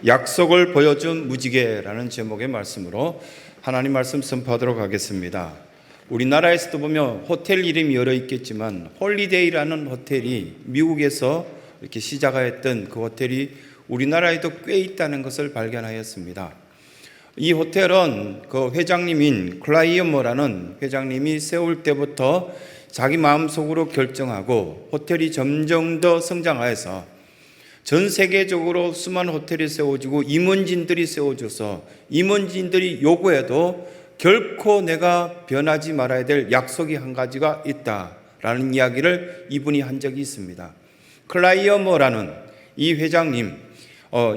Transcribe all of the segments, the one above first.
약속을 보여준 무지개라는 제목의 말씀으로 하나님 말씀 선포하도록 하겠습니다. 우리나라에서도 보면 호텔 이름이 여러 있겠지만 홀리데이라는 호텔이 미국에서 이렇게 시작하였던 그 호텔이 우리나라에도 꽤 있다는 것을 발견하였습니다. 이 호텔은 그 회장님인 클라이어머라는 회장님이 세울 때부터 자기 마음속으로 결정하고 호텔이 점점 더 성장하여서 전 세계적으로 수많은 호텔이 세워지고 임원진들이 세워져서 임원진들이 요구해도 결코 내가 변하지 말아야 될 약속이 한 가지가 있다라는 이야기를 이분이 한 적이 있습니다. 클라이어머라는 이 회장님,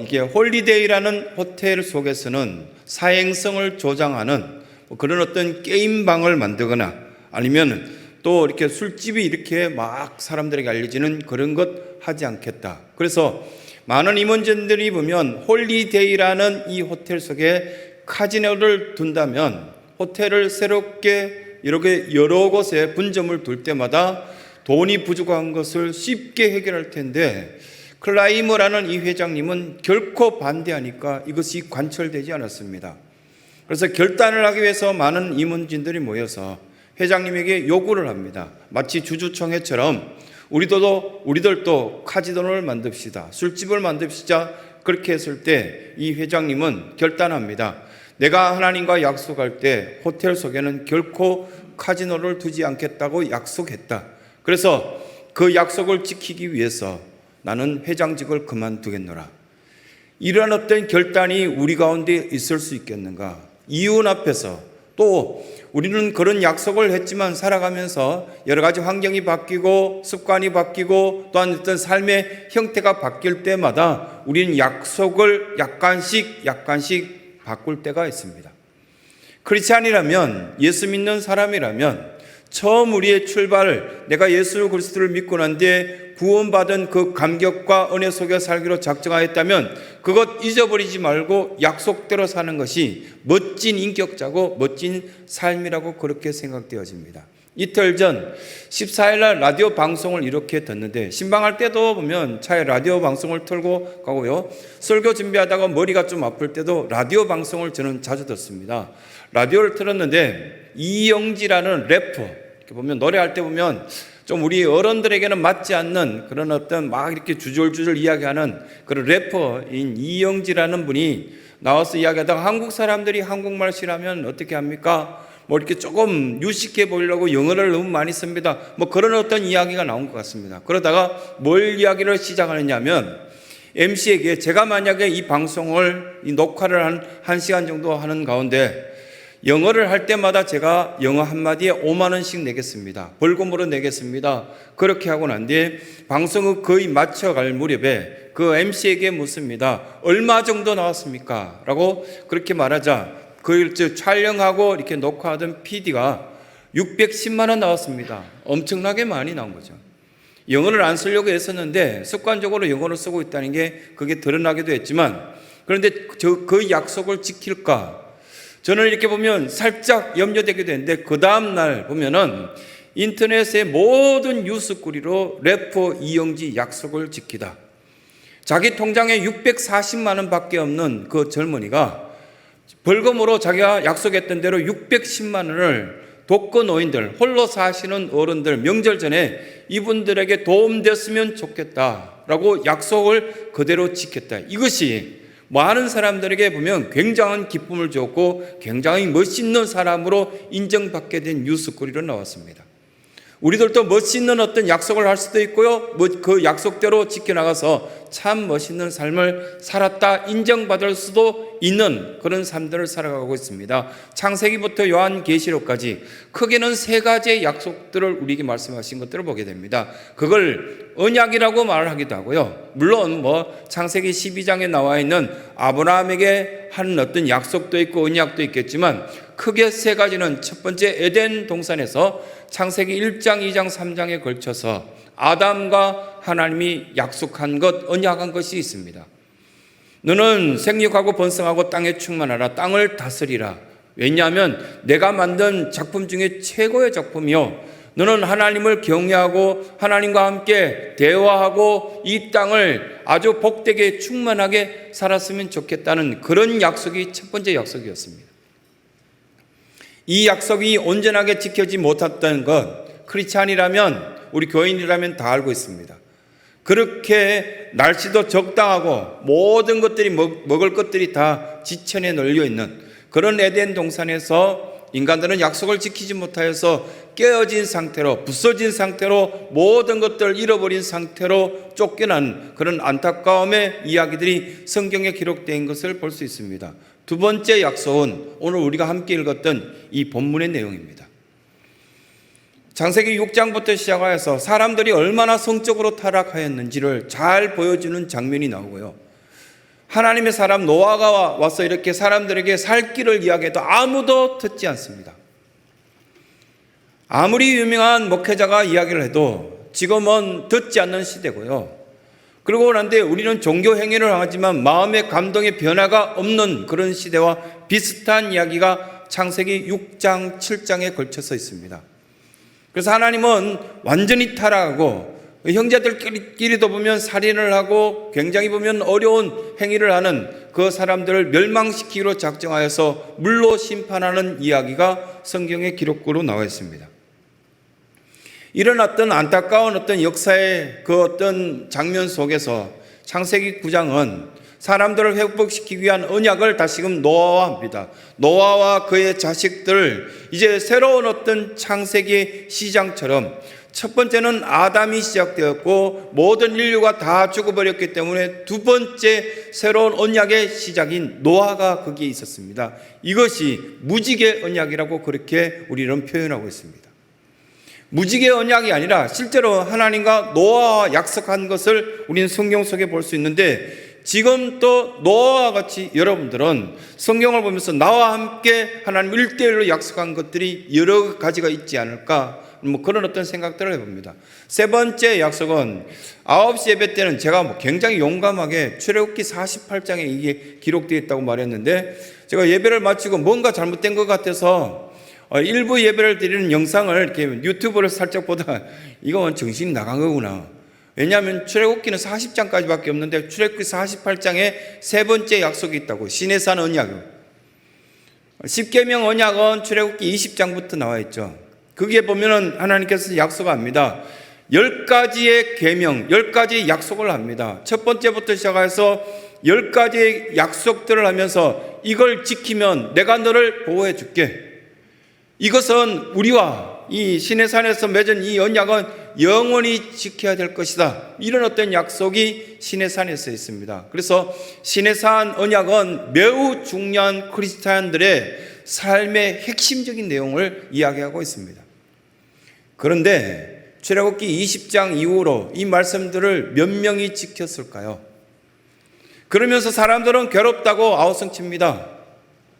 이게 홀리데이라는 호텔 속에서는 사행성을 조장하는 그런 어떤 게임방을 만들거나 아니면 또 이렇게 술집이 이렇게 막 사람들에게 알려지는 그런 것 하지 않겠다. 그래서 많은 임원진들이 보면 홀리데이라는 이 호텔 속에 카지노를 둔다면 호텔을 새롭게 이렇게 여러 곳에 분점을 둘 때마다 돈이 부족한 것을 쉽게 해결할 텐데 클라이머라는 이 회장님은 결코 반대하니까 이것이 관철되지 않았습니다. 그래서 결단을 하기 위해서 많은 임원진들이 모여서 회장님에게 요구를 합니다. 마치 주주총회처럼 우리들도 카지노를 만듭시다. 술집을 만듭시다. 그렇게 했을 때 이 회장님은 결단합니다. 내가 하나님과 약속할 때 호텔 속에는 결코 카지노를 두지 않겠다고 약속했다. 그래서 그 약속을 지키기 위해서 나는 회장직을 그만두겠노라. 이러한 어떤 결단이 우리 가운데 있을 수 있겠는가? 이윤 앞에서 또 우리는 그런 약속을 했지만 살아가면서 여러 가지 환경이 바뀌고 습관이 바뀌고 또한 어떤 삶의 형태가 바뀔 때마다 우리는 약속을 약간씩 바꿀 때가 있습니다. 크리스찬이라면, 예수 믿는 사람이라면 처음 우리의 출발을 내가 예수 그리스도를 믿고 난 뒤에 구원받은 그 감격과 은혜 속에 살기로 작정하였다면 그것 잊어버리지 말고 약속대로 사는 것이 멋진 인격자고 멋진 삶이라고 그렇게 생각되어집니다. 이틀 전 14일 날 라디오 방송을 이렇게 듣는데 신방할 때도 보면 차에 라디오 방송을 틀고 가고요. 설교 준비하다가 머리가 좀 아플 때도 라디오 방송을 저는 자주 듣습니다. 라디오를 틀었는데 이영지라는 래퍼, 이렇게 보면 노래할 때 보면 좀 우리 어른들에게는 맞지 않는 그런 어떤 막 이렇게 주절주절 이야기하는 그런 래퍼인 이영지라는 분이 나와서 이야기하다가 한국 사람들이 한국말 싫어하면 어떻게 합니까? 뭐 이렇게 조금 유식해 보이려고 영어를 너무 많이 씁니다. 뭐 그런 어떤 이야기가 나온 것 같습니다. 그러다가 뭘 이야기를 시작하느냐면 MC에게 제가 만약에 이 방송을 이 녹화를 한 시간 정도 하는 가운데 영어를 할 때마다 제가 영어 한마디에 5만 원씩 내겠습니다. 벌금으로 내겠습니다. 그렇게 하고 난 뒤에 방송을 거의 마쳐갈 무렵에 그 MC에게 묻습니다. 얼마 정도 나왔습니까? 라고 그렇게 말하자 그걸 촬영하고 이렇게 녹화하던 PD가 610만 원 나왔습니다. 엄청나게 많이 나온 거죠. 영어를 안 쓰려고 했었는데 습관적으로 영어를 쓰고 있다는 게 그게 드러나기도 했지만 그런데 그 약속을 지킬까? 저는 이렇게 보면 살짝 염려되게 되는데 그 다음날 보면은 인터넷의 모든 뉴스거리로 래퍼 이영지 약속을 지키다. 자기 통장에 640만 원밖에 없는 그 젊은이가 벌금으로 자기가 약속했던 대로 610만 원을 독거노인들, 홀로 사시는 어른들 명절 전에 이분들에게 도움됐으면 좋겠다라고 약속을 그대로 지켰다. 이것이 많은 사람들에게 보면 굉장한 기쁨을 줬고 굉장히 멋있는 사람으로 인정받게 된 뉴스거리로 나왔습니다. 우리들도 멋있는 어떤 약속을 할 수도 있고요. 그 약속대로 지켜나가서 참 멋있는 삶을 살았다 인정받을 수도 있는 그런 삶들을 살아가고 있습니다. 창세기부터 요한계시록까지 크게는 세 가지의 약속들을 우리에게 말씀하신 것들을 보게 됩니다. 그걸 언약이라고 말하기도 하고요. 물론 창세기 12장에 나와 있는 아브라함에게 하는 어떤 약속도 있고 언약도 있겠지만 크게 세 가지는 첫 번째 에덴 동산에서 창세기 1장, 2장, 3장에 걸쳐서 아담과 하나님이 약속한 것, 언약한 것이 있습니다. 너는 생육하고 번성하고 땅에 충만하라, 땅을 다스리라. 왜냐하면 내가 만든 작품 중에 최고의 작품이요 너는 하나님을 경외하고 하나님과 함께 대화하고 이 땅을 아주 복되게 충만하게 살았으면 좋겠다는 그런 약속이 첫 번째 약속이었습니다. 이 약속이 온전하게 지켜지지 못했던 것, 크리스찬이라면, 우리 교인이라면 다 알고 있습니다. 그렇게 날씨도 적당하고 모든 것들이 먹을 것들이 다 지천에 널려 있는 그런 에덴 동산에서 인간들은 약속을 지키지 못하여서 깨어진 상태로, 부서진 상태로, 모든 것들을 잃어버린 상태로 쫓겨난 그런 안타까움의 이야기들이 성경에 기록된 것을 볼 수 있습니다. 두 번째 약속은 오늘 우리가 함께 읽었던 이 본문의 내용입니다. 창세기 6장부터 시작하여서 사람들이 얼마나 성적으로 타락하였는지를 잘 보여주는 장면이 나오고요. 하나님의 사람 노아가 와서 이렇게 사람들에게 살 길을 이야기해도 아무도 듣지 않습니다. 아무리 유명한 목회자가 이야기를 해도 지금은 듣지 않는 시대고요. 그러고 난데 우리는 종교 행위를 하지만 마음의 감동의 변화가 없는 그런 시대와 비슷한 이야기가 창세기 6장, 7장에 걸쳐서 있습니다. 그래서 하나님은 완전히 타락하고 형제들끼리도 보면 살인을 하고 굉장히 보면 어려운 행위를 하는 그 사람들을 멸망시키기로 작정하여서 물로 심판하는 이야기가 성경의 기록으로 나와 있습니다. 일어났던 안타까운 어떤 역사의 그 어떤 장면 속에서 창세기 9장은 사람들을 회복시키기 위한 언약을 다시금 노아와 합니다. 노아와 그의 자식들, 이제 새로운 어떤 창세기 시장처럼 첫 번째는 아담이 시작되었고 모든 인류가 다 죽어버렸기 때문에 두 번째 새로운 언약의 시작인 노아가 거기에 있었습니다. 이것이 무지개 언약이라고 그렇게 우리는 표현하고 있습니다. 무지개 언약이 아니라 실제로 하나님과 노아와 약속한 것을 우리는 성경 속에 볼 수 있는데, 지금 또 노아와 같이 여러분들은 성경을 보면서 나와 함께 하나님 1대1로 약속한 것들이 여러 가지가 있지 않을까, 그런 어떤 생각들을 해봅니다. 세 번째 약속은 9시 예배 때는 제가 굉장히 용감하게 출애굽기 48장에 이게 기록되어 있다고 말했는데, 제가 예배를 마치고 뭔가 잘못된 것 같아서 일부 예배를 드리는 영상을 이렇게 유튜브를 살짝 보다가 이건 정신이 나간 거구나. 왜냐하면 출애굽기는 40장까지밖에 없는데 출애굽기 48장에 세 번째 약속이 있다고, 시내산 언약은. 십계명 언약은 출애굽기 20장부터 나와 있죠. 거기에 보면은 하나님께서 약속합니다. 10가지의 계명, 10가지의 약속을 합니다. 첫 번째부터 시작해서 10가지의 약속들을 하면서 이걸 지키면 내가 너를 보호해 줄게. 이것은 우리와 이 시내산에서 맺은 이 언약은 영원히 지켜야 될 것이다. 이런 어떤 약속이 시내산에서 있습니다. 그래서 시내산 언약은 매우 중요한 크리스찬들의 삶의 핵심적인 내용을 이야기하고 있습니다. 그런데 출애굽기 20장 이후로 이 말씀들을 몇 명이 지켰을까요? 그러면서 사람들은 괴롭다고 아우성칩니다.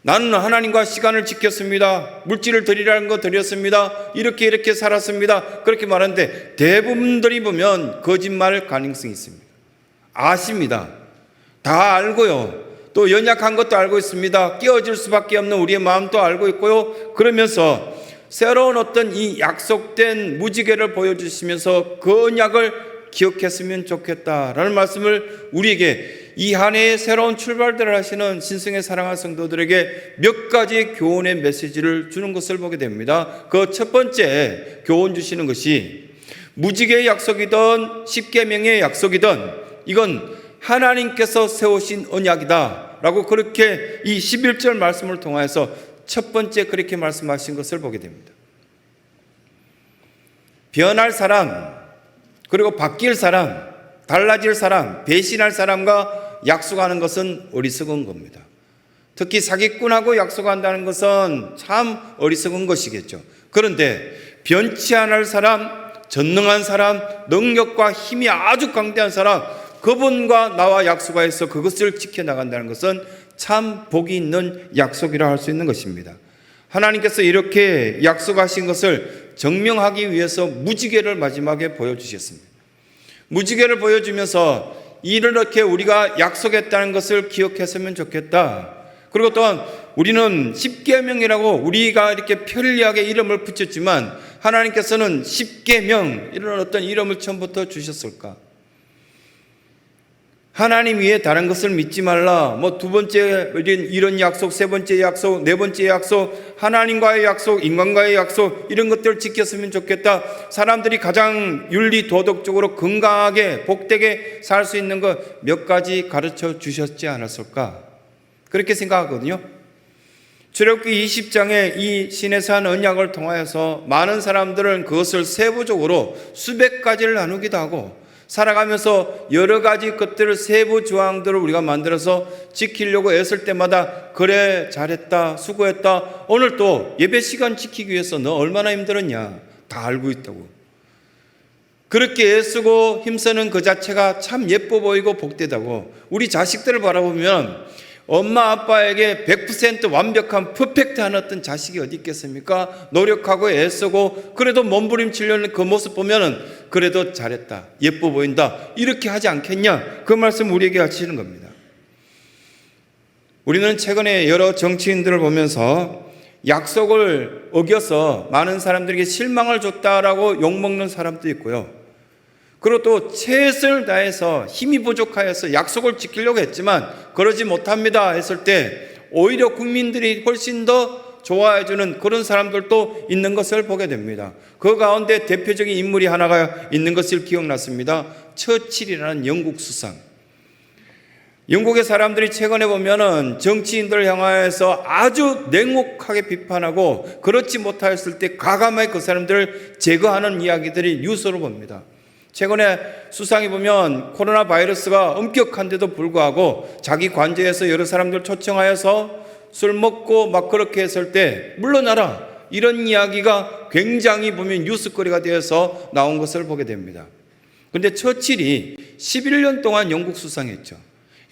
나는 하나님과 시간을 지켰습니다. 물질을 드리라는 거 드렸습니다. 이렇게 살았습니다. 그렇게 말하는데 대부분들이 보면 거짓말 가능성이 있습니다. 아십니다. 다 알고요. 또 연약한 것도 알고 있습니다. 깨어질 수밖에 없는 우리의 마음도 알고 있고요. 그러면서 새로운 어떤 이 약속된 무지개를 보여주시면서 그 언약을 기억했으면 좋겠다라는 말씀을 우리에게 이 한 해의 새로운 출발들을 하시는 신성의 사랑하는 성도들에게 몇 가지 교훈의 메시지를 주는 것을 보게 됩니다. 그 첫 번째 교훈 주시는 것이 무지개의 약속이든 십계명의 약속이든 이건 하나님께서 세우신 언약이다 라고 그렇게 이 11절 말씀을 통해서 첫 번째 그렇게 말씀하신 것을 보게 됩니다. 변할 사람, 그리고 바뀔 사람, 달라질 사람, 배신할 사람과 약속하는 것은 어리석은 겁니다. 특히 사기꾼하고 약속한다는 것은 참 어리석은 것이겠죠. 그런데 변치 않을 사람, 전능한 사람, 능력과 힘이 아주 강대한 사람, 그분과 나와 약속하여서 그것을 지켜나간다는 것은 참 복이 있는 약속이라 할 수 있는 것입니다. 하나님께서 이렇게 약속하신 것을 증명하기 위해서 무지개를 마지막에 보여주셨습니다. 무지개를 보여주면서 이렇게 우리가 약속했다는 것을 기억했으면 좋겠다. 그리고 또한 우리는 십계명이라고 우리가 이렇게 편리하게 이름을 붙였지만 하나님께서는 십계명 이런 어떤 이름을 처음부터 주셨을까? 하나님 위에 다른 것을 믿지 말라. 뭐 두 번째 이런 약속, 세 번째 약속, 네 번째 약속, 하나님과의 약속, 인간과의 약속 이런 것들을 지켰으면 좋겠다. 사람들이 가장 윤리 도덕적으로 건강하게 복되게 살 수 있는 것 몇 가지 가르쳐 주셨지 않았을까? 그렇게 생각하거든요. 출애굽기 20장의 이 시내산 언약을 통하여서 많은 사람들은 그것을 세부적으로 수백 가지를 나누기도 하고 살아가면서 여러 가지 것들을 세부 조항들을 우리가 만들어서 지키려고 애쓸 때마다 그래 잘했다 수고했다 오늘 또 예배 시간 지키기 위해서 너 얼마나 힘들었냐 다 알고 있다고. 그렇게 애쓰고 힘쓰는 그 자체가 참 예뻐 보이고 복되다고. 우리 자식들을 바라보면 엄마 아빠에게 100% 완벽한 퍼펙트한 어떤 자식이 어디 있겠습니까? 노력하고 애쓰고 그래도 몸부림치려는 그 모습 보면은 그래도 잘했다 예뻐 보인다 이렇게 하지 않겠냐, 그 말씀 우리에게 하시는 겁니다. 우리는 최근에 여러 정치인들을 보면서 약속을 어겨서 많은 사람들에게 실망을 줬다라고 욕먹는 사람도 있고요, 그리고 또 최선을 다해서 힘이 부족하여서 약속을 지키려고 했지만 그러지 못합니다 했을 때 오히려 국민들이 훨씬 더 좋아해주는 그런 사람들도 있는 것을 보게 됩니다. 그 가운데 대표적인 인물이 하나가 있는 것을 기억났습니다. 처칠이라는 영국 수상. 영국의 사람들이 최근에 보면은 정치인들을 향하여서 아주 냉혹하게 비판하고 그렇지 못하였을 때 과감하게 그 사람들을 제거하는 이야기들이 뉴스로 봅니다. 최근에 수상에 보면 코로나 바이러스가 엄격한데도 불구하고 자기 관저에서 여러 사람들 초청하여서 술 먹고 막 그렇게 했을 때 물러나라 이런 이야기가 굉장히 보면 뉴스거리가 되어서 나온 것을 보게 됩니다. 그런데 처칠이 11년 동안 영국 수상했죠.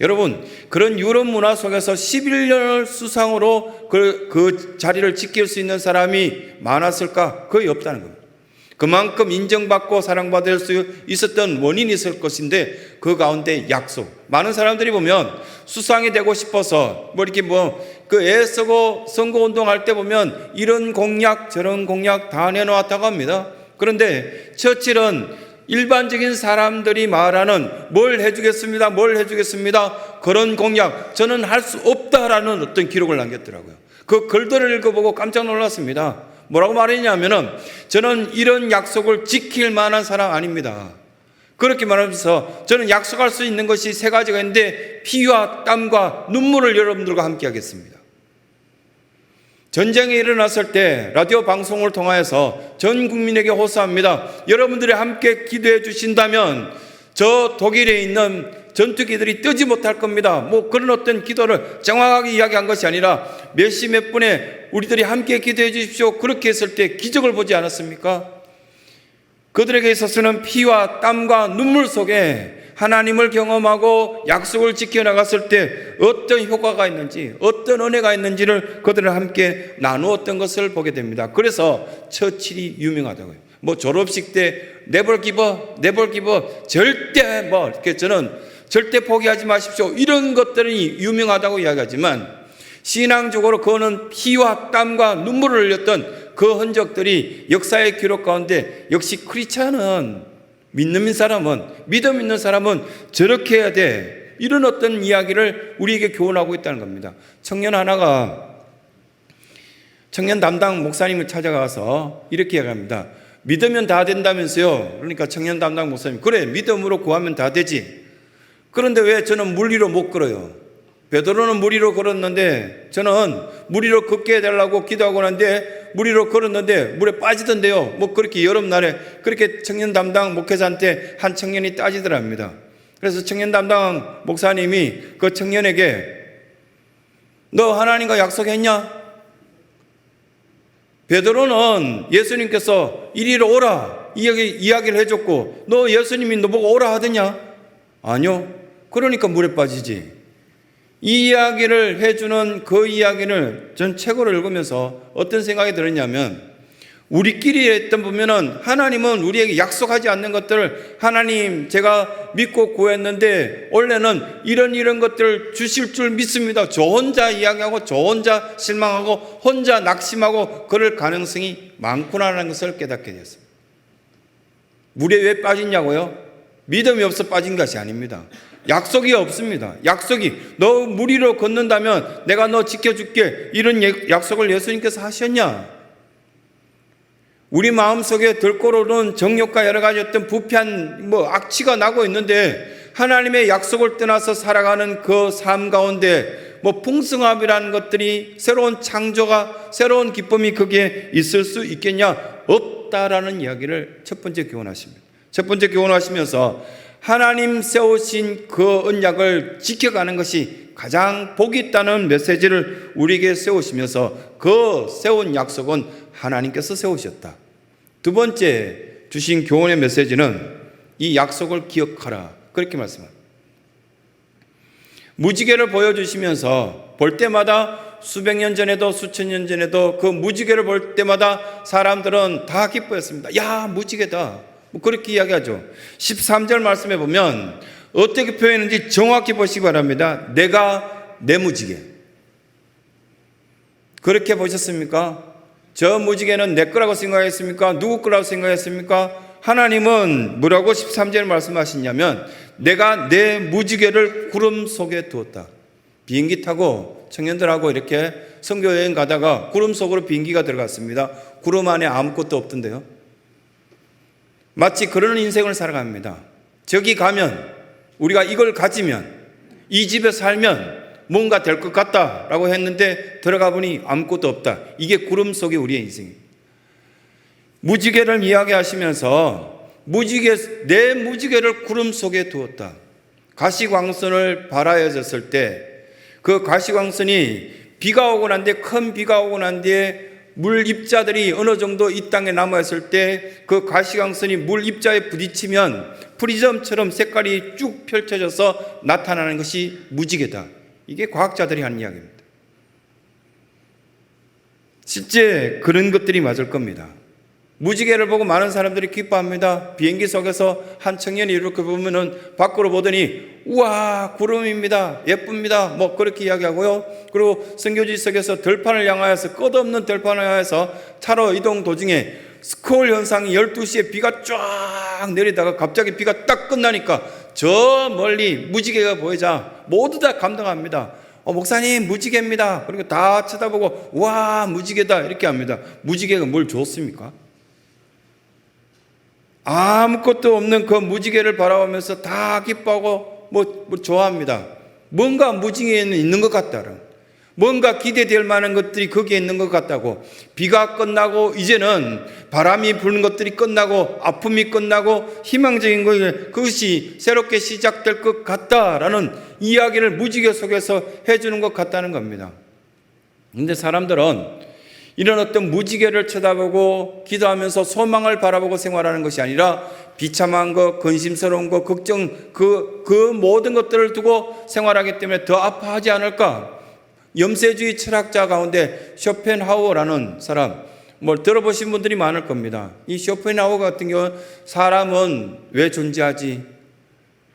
여러분, 그런 유럽 문화 속에서 11년을 수상으로 그 자리를 지킬 수 있는 사람이 많았을까? 거의 없다는 겁니다. 그만큼 인정받고 사랑받을 수 있었던 원인이 있을 것인데 그 가운데 약속. 많은 사람들이 보면 수상이 되고 싶어서 이렇게 그 애쓰고 선거운동할 때 보면 이런 공약 저런 공약 다 내놓았다고 합니다. 그런데 처칠은 일반적인 사람들이 말하는 뭘 해주겠습니다 그런 공약 저는 할 수 없다라는 어떤 기록을 남겼더라고요. 그 글들을 읽어보고 깜짝 놀랐습니다. 뭐라고 말했냐면은 저는 이런 약속을 지킬 만한 사람 아닙니다. 그렇게 말하면서 저는 약속할 수 있는 것이 세 가지가 있는데 피와 땀과 눈물을 여러분들과 함께 하겠습니다. 전쟁이 일어났을 때 라디오 방송을 통하여서 전 국민에게 호소합니다. 여러분들이 함께 기도해 주신다면 저 독일에 있는 전투기들이 뜨지 못할 겁니다. 그런 어떤 기도를 정확하게 이야기한 것이 아니라 몇 시 몇 분에 우리들이 함께 기도해 주십시오. 그렇게 했을 때 기적을 보지 않았습니까? 그들에게 있어서는 피와 땀과 눈물 속에 하나님을 경험하고 약속을 지켜나갔을 때 어떤 효과가 있는지 어떤 은혜가 있는지를 그들을 함께 나누었던 것을 보게 됩니다. 그래서 처칠이 유명하다고요. 졸업식 때 never give up 절대 이렇게 저는 절대 포기하지 마십시오 이런 것들이 유명하다고 이야기하지만 신앙적으로 그거는 피와 땀과 눈물을 흘렸던 그 흔적들이 역사의 기록 가운데 역시 크리스찬은 믿음 있는 사람은 저렇게 해야 돼 이런 어떤 이야기를 우리에게 교훈하고 있다는 겁니다. 청년 하나가 청년 담당 목사님을 찾아가서 이렇게 이야기합니다. 믿으면 다 된다면서요. 그러니까 청년 담당 목사님 그래 믿음으로 구하면 다 되지. 그런데 왜 저는 물 위로 못 걸어요? 베드로는 물 위로 걸었는데 저는 물 위로 걷게 해달라고 기도하고 난데 물 위로 걸었는데 물에 빠지던데요. 그렇게 여름날에 그렇게 청년 담당 목회자한테 한 청년이 따지더랍니다. 그래서 청년 담당 목사님이 그 청년에게 너 하나님과 약속했냐? 베드로는 예수님께서 이리로 오라 이야기를 해줬고 너 예수님이 너보고 오라 하더냐? 아니요. 그러니까 물에 빠지지. 이 이야기를 해주는 그 이야기를 전 책으로 읽으면서 어떤 생각이 들었냐면 우리끼리 했던 보면은 하나님은 우리에게 약속하지 않는 것들을 하나님 제가 믿고 구했는데 원래는 이런 것들을 주실 줄 믿습니다. 저 혼자 이야기하고 저 혼자 실망하고 혼자 낙심하고 그럴 가능성이 많구나라는 것을 깨닫게 되었습니다. 물에 왜 빠지냐고요? 믿음이 없어 빠진 것이 아닙니다. 약속이 없습니다. 약속이 너 물 위로 걷는다면 내가 너 지켜줄게 이런 약속을 예수님께서 하셨냐? 우리 마음속에 들끓어오는 정욕과 여러 가지 어떤 부패한 악취가 나고 있는데 하나님의 약속을 떠나서 살아가는 그 삶 가운데 풍성함이라는 것들이 새로운 창조가 새로운 기쁨이 거기에 있을 수 있겠냐? 없다라는 이야기를 첫 번째 교훈하십니다. 첫 번째 교훈하시면서 하나님 세우신 그 언약을 지켜가는 것이 가장 복이 있다는 메시지를 우리에게 세우시면서 그 세운 약속은 하나님께서 세우셨다. 두 번째 주신 교훈의 메시지는 이 약속을 기억하라 그렇게 말씀합니다. 무지개를 보여주시면서 볼 때마다 수백 년 전에도 수천 년 전에도 그 무지개를 볼 때마다 사람들은 다 기뻐했습니다. 야, 무지개다. 그렇게 이야기하죠. 13절 말씀에 보면 어떻게 표현했는지 정확히 보시기 바랍니다. 내가 내 무지개. 그렇게 보셨습니까? 저 무지개는 내 거라고 생각했습니까? 누구 거라고 생각했습니까? 하나님은 뭐라고 13절에 말씀하시냐면 내가 내 무지개를 구름 속에 두었다. 비행기 타고 청년들하고 이렇게 선교여행 가다가 구름 속으로 비행기가 들어갔습니다. 구름 안에 아무것도 없던데요. 마치 그런 인생을 살아갑니다. 저기 가면 우리가 이걸 가지면 이 집에 살면 뭔가 될 것 같다라고 했는데 들어가 보니 아무것도 없다. 이게 구름 속의 우리의 인생입니다. 무지개를 이야기하시면서 내 무지개를 구름 속에 두었다. 가시광선을 발하여졌을 때 그 가시광선이 비가 오고 난 뒤에 큰 비가 오고 난 뒤에 물 입자들이 어느 정도 이 땅에 남아있을 때 그 가시광선이 물 입자에 부딪히면 프리즘처럼 색깔이 쭉 펼쳐져서 나타나는 것이 무지개다. 이게 과학자들이 하는 이야기입니다. 실제 그런 것들이 맞을 겁니다. 무지개를 보고 많은 사람들이 기뻐합니다. 비행기 속에서 한 청년이 이렇게 보면은 밖으로 보더니 우와 구름입니다. 예쁩니다. 그렇게 이야기하고요. 그리고 선교지 속에서 들판을 향하여서 끝없는 들판을 향해서 차로 이동 도중에 스콜 현상이 12시에 비가 쫙 내리다가 갑자기 비가 딱 끝나니까 저 멀리 무지개가 보이자 모두 다 감동합니다. 목사님 무지개입니다. 그리고 다 쳐다보고 와 무지개다 이렇게 합니다. 무지개가 뭘 줬습니까? 아무것도 없는 그 무지개를 바라보면서 다 기뻐하고 좋아합니다. 뭔가 무지개에는 있는 것 같다는, 뭔가 기대될 만한 것들이 거기에 있는 것 같다고. 비가 끝나고 이제는 바람이 부는 것들이 끝나고 아픔이 끝나고 희망적인 그것이 새롭게 시작될 것 같다라는 이야기를 무지개 속에서 해주는 것 같다는 겁니다. 그런데 사람들은 이런 어떤 무지개를 쳐다보고 기도하면서 소망을 바라보고 생활하는 것이 아니라 비참한 것, 근심스러운 것, 걱정, 그 모든 것들을 두고 생활하기 때문에 더 아파하지 않을까? 염세주의 철학자 가운데 쇼펜하우어라는 사람, 들어보신 분들이 많을 겁니다. 이 쇼펜하우어 같은 경우는 사람은 왜 존재하지?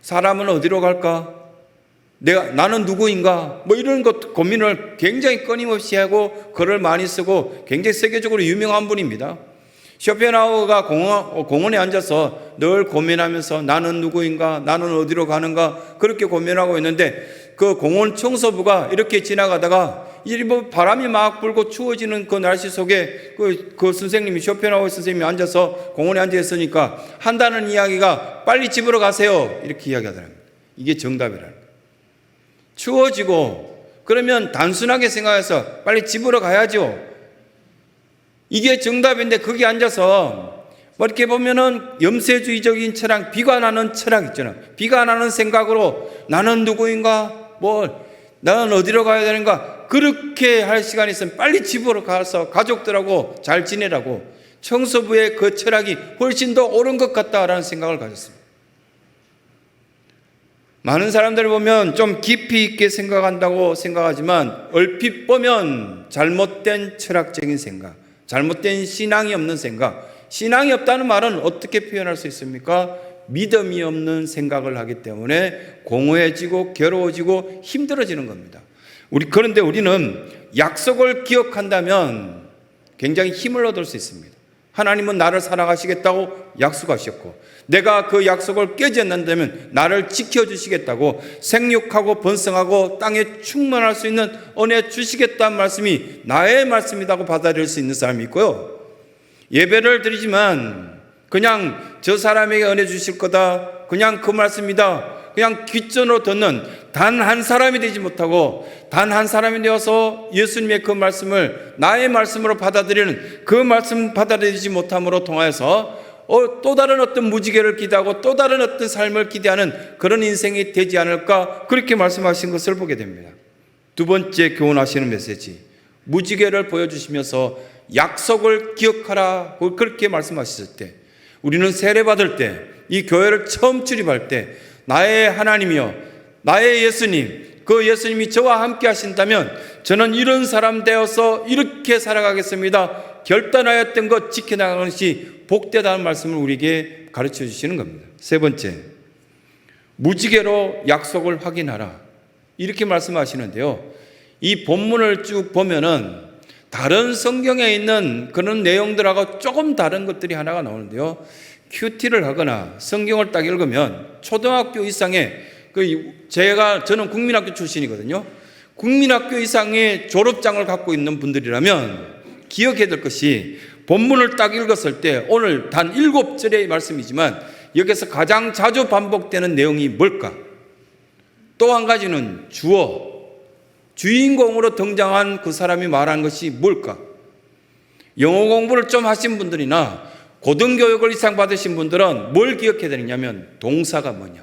사람은 어디로 갈까? 나는 누구인가? 이런 것 고민을 굉장히 끊임없이 하고 글을 많이 쓰고 굉장히 세계적으로 유명한 분입니다. 쇼펜하우어가 공원에 앉아서 늘 고민하면서 나는 누구인가? 나는 어디로 가는가? 그렇게 고민하고 있는데 그 공원 청소부가 이렇게 지나가다가 바람이 막 불고 추워지는 그 날씨 속에 그 선생님이 쇼펜하우어 선생님이 앉아서 공원에 앉아 있으니까 한다는 이야기가 빨리 집으로 가세요. 이렇게 이야기하더랍니다. 이게 정답이라는. 추워지고 그러면 단순하게 생각해서 빨리 집으로 가야죠. 이게 정답인데 거기 앉아서 이렇게 보면은 염세주의적인 철학, 비가 나는 철학 있잖아. 비가 나는 생각으로 나는 누구인가? 나는 어디로 가야 되는가? 그렇게 할 시간이 있으면 빨리 집으로 가서 가족들하고 잘 지내라고. 청소부의 그 철학이 훨씬 더 옳은 것 같다라는 생각을 가졌습니다. 많은 사람들을 보면 좀 깊이 있게 생각한다고 생각하지만 얼핏 보면 잘못된 철학적인 생각, 잘못된 신앙이 없는 생각. 신앙이 없다는 말은 어떻게 표현할 수 있습니까? 믿음이 없는 생각을 하기 때문에 공허해지고 괴로워지고 힘들어지는 겁니다. 그런데 우리는 약속을 기억한다면 굉장히 힘을 얻을 수 있습니다. 하나님은 나를 사랑하시겠다고 약속하셨고, 내가 그 약속을 깨지 않는다면 나를 지켜주시겠다고, 생육하고 번성하고 땅에 충만할 수 있는 은혜 주시겠다는 말씀이 나의 말씀이라고 받아들일 수 있는 사람이 있고요. 예배를 드리지만 그냥 저 사람에게 은혜 주실 거다, 그냥 그 말씀이다, 그냥 귓전으로 듣는 단 한 사람이 되지 못하고 단 한 사람이 되어서 예수님의 그 말씀을 나의 말씀으로 받아들이는, 그 말씀 받아들이지 못함으로 통하여서 또 다른 어떤 무지개를 기대하고 또 다른 어떤 삶을 기대하는 그런 인생이 되지 않을까, 그렇게 말씀하신 것을 보게 됩니다. 두 번째 교훈하시는 메시지, 무지개를 보여주시면서 약속을 기억하라, 그렇게 말씀하셨을 때, 우리는 세례받을 때, 이 교회를 처음 출입할 때 나의 하나님이여, 나의 예수님, 그 예수님이 저와 함께 하신다면 저는 이런 사람 되어서 이렇게 살아가겠습니다, 결단하였던 것 지켜나가는 것이 복되다는 말씀을 우리에게 가르쳐 주시는 겁니다. 세 번째, 무지개로 약속을 확인하라, 이렇게 말씀하시는데요, 이 본문을 쭉 보면은 다른 성경에 있는 그런 내용들하고 조금 다른 것들이 하나가 나오는데요, 큐티를 하거나 성경을 딱 읽으면 초등학교 이상의 저는 국민학교 출신이거든요. 국민학교 이상의 졸업장을 갖고 있는 분들이라면 기억해야 될 것이, 본문을 딱 읽었을 때 오늘 단 7절의 말씀이지만 여기서 가장 자주 반복되는 내용이 뭘까? 또 한 가지는 주인공으로 등장한 그 사람이 말한 것이 뭘까? 영어 공부를 좀 하신 분들이나 고등교육을 이상 받으신 분들은 뭘 기억해야 되느냐면 동사가 뭐냐,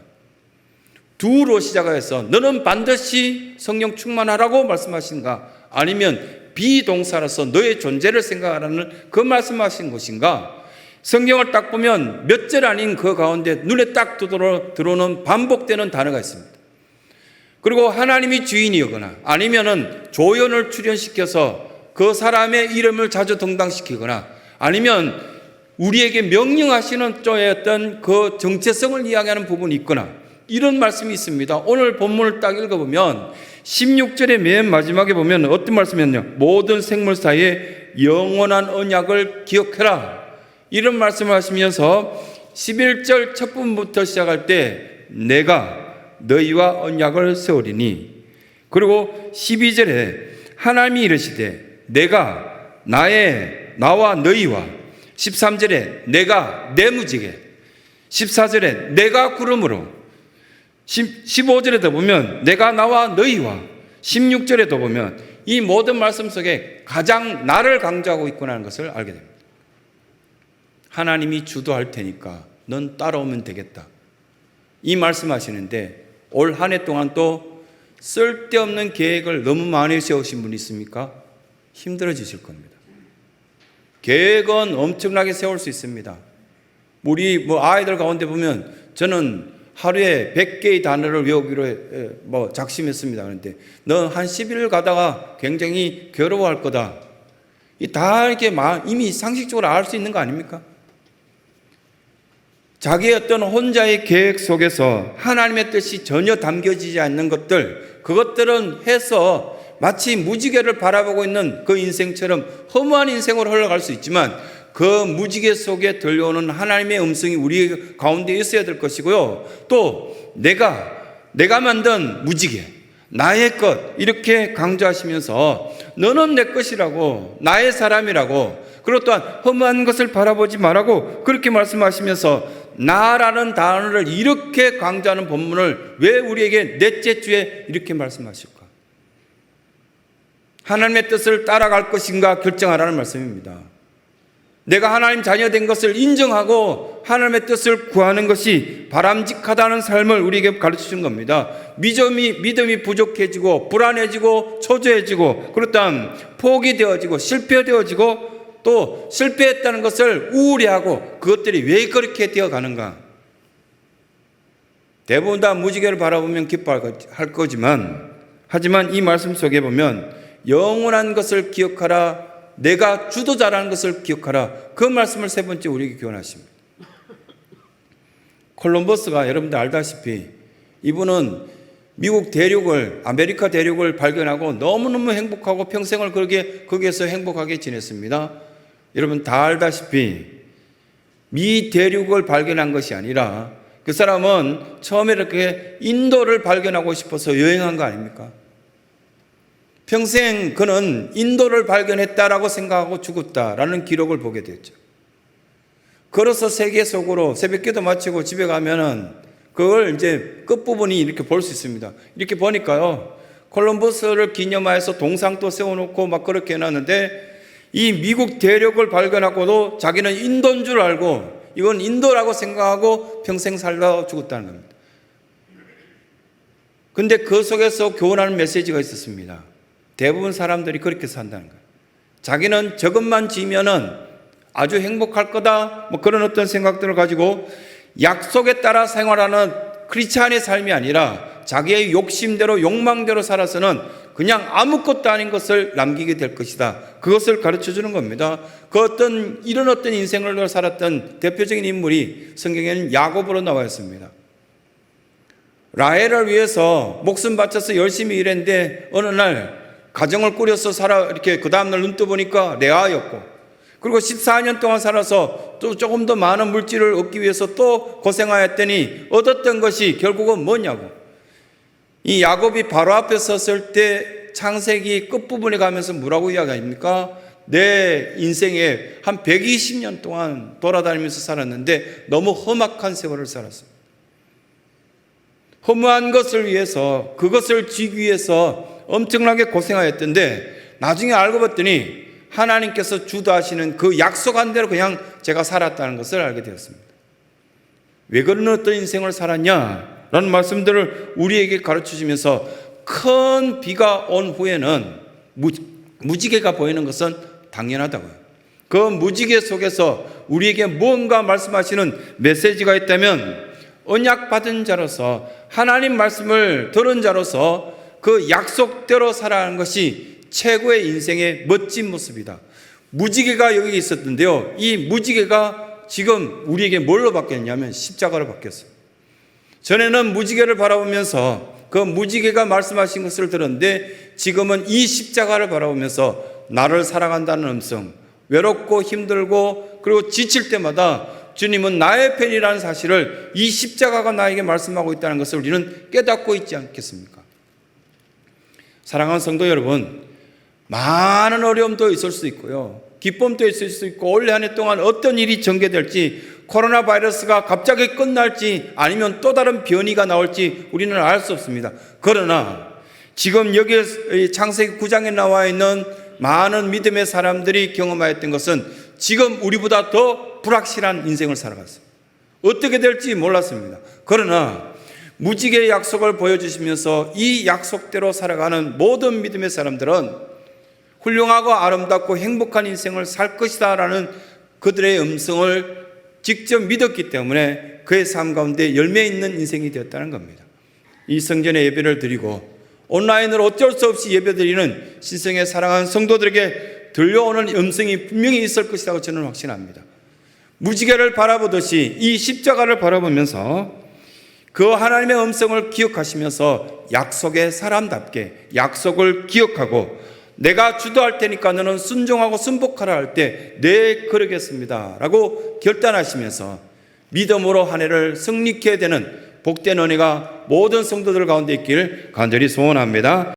두로 시작해서 너는 반드시 성령 충만하라고 말씀하신가, 아니면 비동사로서 너의 존재를 생각하라는 그 말씀하신 것인가. 성경을 딱 보면 몇 절 아닌 그 가운데 눈에 딱 들어오는 반복되는 단어가 있습니다. 그리고 하나님이 주인이거나 아니면은 조연을 출연시켜서 그 사람의 이름을 자주 등장시키거나 아니면 우리에게 명령하시는 쪽의 어떤 그 정체성을 이야기하는 부분이 있거나 이런 말씀이 있습니다. 오늘 본문을 딱 읽어보면 16절의 맨 마지막에 보면 어떤 말씀이었냐, 모든 생물사의 영원한 언약을 기억해라, 이런 말씀을 하시면서 11절 첫 부분부터 시작할 때 내가 너희와 언약을 세우리니, 그리고 12절에 하나님이 이르시되 내가 나와 너희와, 13절에 내가 내 무지개, 14절에 내가 구름으로, 15절에도 보면 내가 나와 너희와, 16절에도 보면 이 모든 말씀 속에 가장 나를 강조하고 있구나 하는 것을 알게 됩니다. 하나님이 주도할 테니까 넌 따라오면 되겠다, 이 말씀하시는데 올 한 해 동안 또 쓸데없는 계획을 너무 많이 세우신 분이 있습니까? 힘들어지실 겁니다. 계획은 엄청나게 세울 수 있습니다. 우리 아이들 가운데 보면 저는 하루에 100개의 단어를 외우기로 작심했습니다. 그런데 너 한 10일 가다가 굉장히 괴로워할 거다. 다 이렇게 이미 상식적으로 알 수 있는 거 아닙니까? 자기의 어떤 혼자의 계획 속에서 하나님의 뜻이 전혀 담겨지지 않는 것들, 그것들은 해서 마치 무지개를 바라보고 있는 그 인생처럼 허무한 인생으로 흘러갈 수 있지만 그 무지개 속에 들려오는 하나님의 음성이 우리 가운데 있어야 될 것이고요. 또 내가 만든 무지개, 나의 것, 이렇게 강조하시면서 너는 내 것이라고, 나의 사람이라고, 그리고 또한 허무한 것을 바라보지 말라고 그렇게 말씀하시면서 나라는 단어를 이렇게 강조하는 본문을 왜 우리에게 넷째 주에 이렇게 말씀하실까? 하나님의 뜻을 따라갈 것인가 결정하라는 말씀입니다. 내가 하나님 자녀 된 것을 인정하고 하나님의 뜻을 구하는 것이 바람직하다는 삶을 우리에게 가르쳐 주는 겁니다. 믿음이 부족해지고 불안해지고 초조해지고 그렇다면 포기되어지고 실패되어지고 또 실패했다는 것을 우울해하고 그것들이 왜 그렇게 되어가는가. 대부분 다 무지개를 바라보면 기뻐할 거지만, 하지만 이 말씀 속에 보면 영원한 것을 기억하라, 내가 주도자라는 것을 기억하라. 그 말씀을 세 번째 우리에게 교훈하십니다. 콜럼버스가 여러분들 알다시피 이분은 미국 대륙을, 아메리카 대륙을 발견하고 너무너무 행복하고 평생을 거기에서 행복하게 지냈습니다. 여러분 다 알다시피 미 대륙을 발견한 것이 아니라 그 사람은 처음에 이렇게 인도를 발견하고 싶어서 여행한 거 아닙니까? 평생 그는 인도를 발견했다라고 생각하고 죽었다라는 기록을 보게 됐죠. 걸어서 세계 속으로 새벽기도 마치고 집에 가면은 그걸 이제 끝부분이 이렇게 볼 수 있습니다. 이렇게 보니까요, 콜럼버스를 기념하여서 동상도 세워놓고 막 그렇게 해놨는데 이 미국 대륙을 발견하고도 자기는 인도인 줄 알고 이건 인도라고 생각하고 평생 살다 죽었다는 겁니다. 근데 그 속에서 교훈하는 메시지가 있었습니다. 대부분 사람들이 그렇게 산다는 거예요. 자기는 저것만 지면은 아주 행복할 거다, 뭐 그런 어떤 생각들을 가지고 약속에 따라 생활하는 크리스찬의 삶이 아니라 자기의 욕심대로 욕망대로 살아서는 그냥 아무것도 아닌 것을 남기게 될 것이다. 그것을 가르쳐 주는 겁니다. 이런 어떤 인생을 살았던 대표적인 인물이 성경에는 야곱으로 나와 있습니다. 라헬을 위해서 목숨 바쳐서 열심히 일했는데 어느 날 가정을 꾸려서 이렇게 그 다음날 눈 떠보니까 레아였고, 그리고 14년 동안 살아서 또 조금 더 많은 물질을 얻기 위해서 또 고생하였더니 얻었던 것이 결국은 뭐냐고. 이 야곱이 바로 앞에 섰을 때 창세기 끝부분에 가면서 뭐라고 이야기합니까? 내 인생에 한 120년 동안 돌아다니면서 살았는데 너무 험악한 세월을 살았어요. 허무한 것을 위해서, 그것을 지기 위해서 엄청나게 고생하였던데 나중에 알고 봤더니 하나님께서 주도하시는 그 약속한 대로 그냥 제가 살았다는 것을 알게 되었습니다. 왜 그런 어떤 인생을 살았냐라는 말씀들을 우리에게 가르쳐 주면서 큰 비가 온 후에는 무지개가 보이는 것은 당연하다고요. 그 무지개 속에서 우리에게 무언가 말씀하시는 메시지가 있다면 언약 받은 자로서 하나님 말씀을 들은 자로서 그 약속대로 살아가는 것이 최고의 인생의 멋진 모습이다. 무지개가 여기 있었는데요, 이 무지개가 지금 우리에게 뭘로 바뀌었냐면 십자가로 바뀌었어요. 전에는 무지개를 바라보면서 그 무지개가 말씀하신 것을 들었는데 지금은 이 십자가를 바라보면서 나를 사랑한다는 음성, 외롭고 힘들고 그리고 지칠 때마다 주님은 나의 편이라는 사실을 이 십자가가 나에게 말씀하고 있다는 것을 우리는 깨닫고 있지 않겠습니까? 사랑하는 성도 여러분, 많은 어려움도 있을 수 있고요, 기쁨도 있을 수 있고, 올 한 해 동안 어떤 일이 전개될지, 코로나 바이러스가 갑자기 끝날지 아니면 또 다른 변이가 나올지 우리는 알 수 없습니다. 그러나 지금 여기 창세기 9장에 나와 있는 많은 믿음의 사람들이 경험하였던 것은 지금 우리보다 더 불확실한 인생을 살아갔어요. 어떻게 될지 몰랐습니다. 그러나 무지개의 약속을 보여주시면서 이 약속대로 살아가는 모든 믿음의 사람들은 훌륭하고 아름답고 행복한 인생을 살 것이다 라는 그들의 음성을 직접 믿었기 때문에 그의 삶 가운데 열매 있는 인생이 되었다는 겁니다. 이 성전에 예배를 드리고 온라인으로 어쩔 수 없이 예배 드리는 신성의 사랑하는 성도들에게 들려오는 음성이 분명히 있을 것이라고 저는 확신합니다. 무지개를 바라보듯이 이 십자가를 바라보면서 그 하나님의 음성을 기억하시면서 약속의 사람답게 약속을 기억하고 내가 주도할 테니까 너는 순종하고 순복하라 할 때 네 그러겠습니다 라고 결단하시면서 믿음으로 한 해를 승리케 되는 복된 은혜가 모든 성도들 가운데 있기를 간절히 소원합니다.